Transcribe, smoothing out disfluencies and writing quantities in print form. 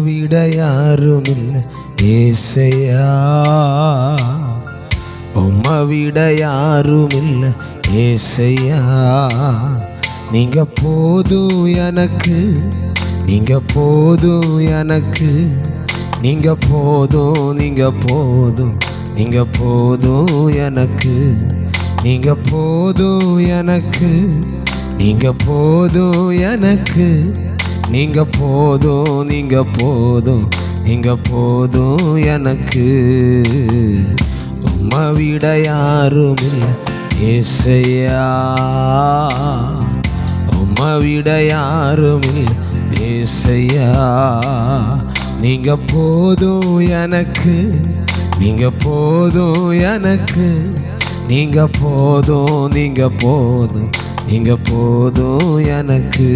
விட யாருமில்லை ஏசையா, உம்மை விட யாருமில்லை ஏசையா. நீங்க போதும் எனக்கு, நீங்க போதும் எனக்கு, நீங்க போதும், நீங்க போதும், நீங்க போதும் எனக்கு, நீங்க போதும் எனக்கு, நீங்க போதும் எனக்கு, நீங்க போதும், நீங்க போதும், நீங்க போதும் எனக்கு. உம்மை விட யாருமில்லை ஏசையா, உம்மை விட யாருமில்லை ஏசையா. நீங்க போதும் எனக்கு, நீங்க போதும் எனக்கு, நீங்க போதும், நீங்க போதும், நீங்க போதும் எனக்கு.